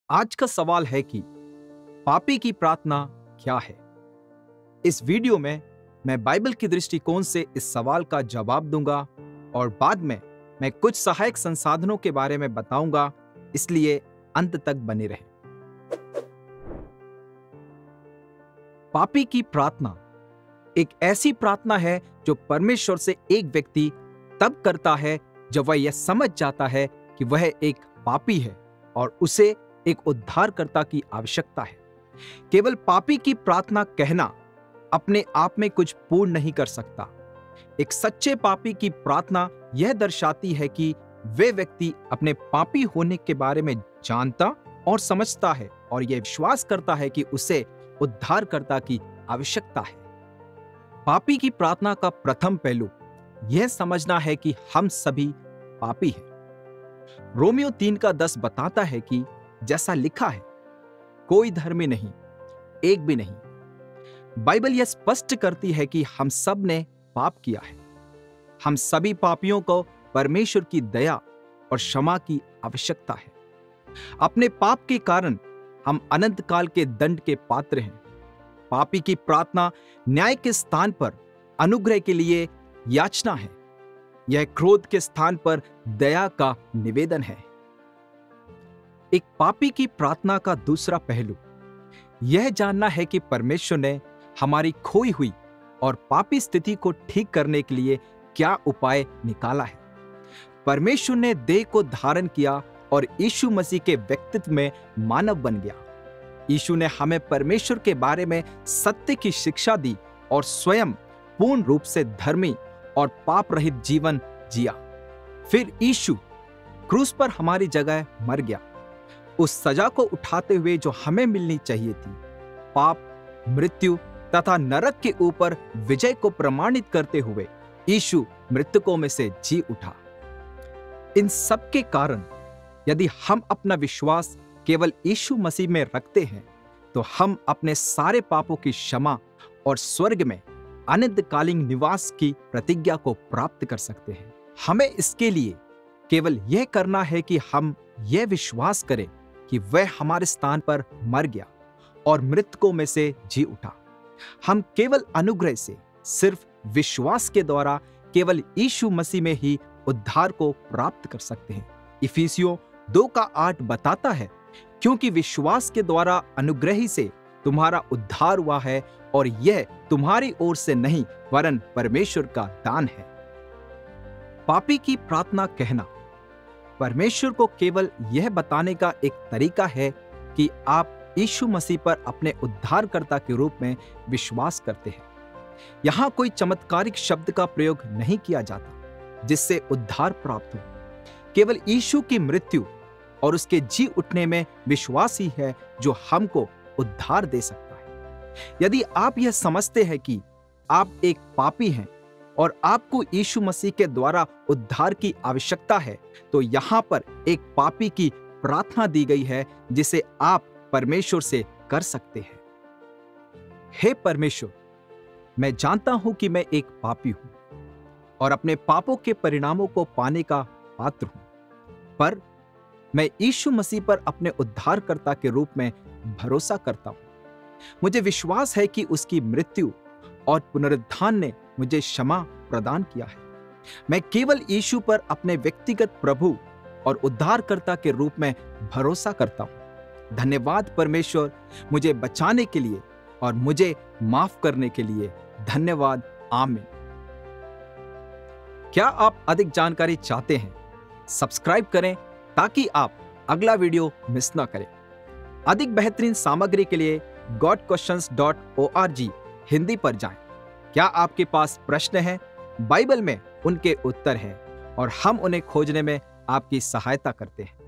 आज का सवाल है कि पापी की प्रार्थना क्या है। इस वीडियो में मैं बाइबल की दृष्टिकोण से इस सवाल का जवाब दूंगा और बाद में मैं कुछ सहायक संसाधनों के बारे में बताऊंगा, इसलिए अंत तक बने रहें। पापी की प्रार्थना एक ऐसी प्रार्थना है जो परमेश्वर से एक व्यक्ति तब करता है जब वह यह समझ जाता है कि वह एक पापी है और उसे एक उद्धारकर्ता की आवश्यकता है। केवल पापी की प्रार्थना कहना अपने आप में कुछ पूर्ण नहीं कर सकता। एक सच्चे पापी की प्रार्थना यह दर्शाती है कि वे व्यक्ति अपने पापी होने के बारे में जानता और समझता है और यह विश्वास करता है कि उसे उद्धारकर्ता की आवश्यकता है। पापी की प्रार्थना का प्रथम पहलू यह समझना है कि हम सभी पापी हैं। रोमियो 3:10 बताता है कि जैसा लिखा है, कोई धर्मी नहीं, एक भी नहीं। बाइबल यह स्पष्ट करती है कि हम सब ने पाप किया है। हम सभी पापियों को परमेश्वर की दया और क्षमा की आवश्यकता है। अपने पाप के कारण हम अनंत काल के दंड के पात्र हैं। पापी की प्रार्थना न्याय के स्थान पर अनुग्रह के लिए याचना है। यह क्रोध के स्थान पर दया का निवेदन है। एक पापी की प्रार्थना का दूसरा पहलू यह जानना है कि परमेश्वर ने हमारी खोई हुई और पापी स्थिति को ठीक करने के लिए क्या उपाय निकाला है। परमेश्वर ने देह को धारण किया और यीशु मसीह के व्यक्तित्व में मानव बन गया। यीशु ने हमें परमेश्वर के बारे में सत्य की शिक्षा दी और स्वयं पूर्ण रूप से धर्मी और पाप रहित जीवन जिया। फिर यीशु क्रूस पर हमारी जगह मर गया, उस सजा को उठाते हुए जो हमें मिलनी चाहिए थी। पाप, मृत्यु तथा नरक के ऊपर विजय को प्रमाणित करते हुए यीशु मृतकों में से जी उठा। इन सब के कारण यदि हम अपना विश्वास केवल यीशु मसीह में रखते हैं तो हम अपने सारे पापों की क्षमा और स्वर्ग में अनंतकालीन निवास की प्रतिज्ञा को प्राप्त कर सकते हैं। हमें इसके लिए केवल यह करना है कि हम यह विश्वास करें कि वह हमारे स्थान पर मर गया और मृतकों में से जी उठा। हम केवल अनुग्रह से, सिर्फ विश्वास के द्वारा केवल यीशु मसीह में ही उद्धार को प्राप्त कर सकते हैं। इफिसियों 2:8 बताता है, क्योंकि विश्वास के द्वारा अनुग्रह ही से तुम्हारा उद्धार हुआ है और यह तुम्हारी ओर से नहीं वरन परमेश्वर का दान है। पापी की प्रार्थना कहना परमेश्वर को केवल यह बताने का एक तरीका है कि आप यीशु मसीह पर अपने उद्धारकर्ता के रूप में विश्वास करते हैं। यहां कोई चमत्कारिक शब्द का प्रयोग नहीं किया जाता जिससे उद्धार प्राप्त हो। केवल यीशु की मृत्यु और उसके जी उठने में विश्वास ही है जो हमको उद्धार दे सकता है। यदि आप यह समझते हैं कि आप एक पापी हैं और आपको यीशु मसीह के द्वारा उद्धार की आवश्यकता है, तो यहां पर एक पापी की प्रार्थना दी गई है जिसे आप परमेश्वर से कर सकते हैं। हे परमेश्वर, मैं जानता हूं कि मैं एक पापी हूं और अपने पापों के परिणामों को पाने का पात्र हूं, पर मैं यीशु मसीह पर अपने उद्धारकर्ता के रूप में भरोसा करता हूं। मुझे विश्वास है कि उसकी मृत्यु और पुनरुत्थान ने मुझे क्षमा प्रदान किया है। मैं केवल यीशु पर अपने व्यक्तिगत प्रभु और उद्धारकर्ता के रूप में भरोसा करता हूं। धन्यवाद परमेश्वर, मुझे बचाने के लिए और मुझे माफ करने के लिए धन्यवाद। आमीन। क्या आप अधिक जानकारी चाहते हैं? सब्सक्राइब करें ताकि आप अगला वीडियो मिस ना करें। अधिक बेहतरीन सामग्री के लिए godquestions.org हिंदी पर जाएं। क्या आपके पास प्रश्न हैं? बाइबल में उनके उत्तर हैं और हम उन्हें खोजने में आपकी सहायता करते हैं।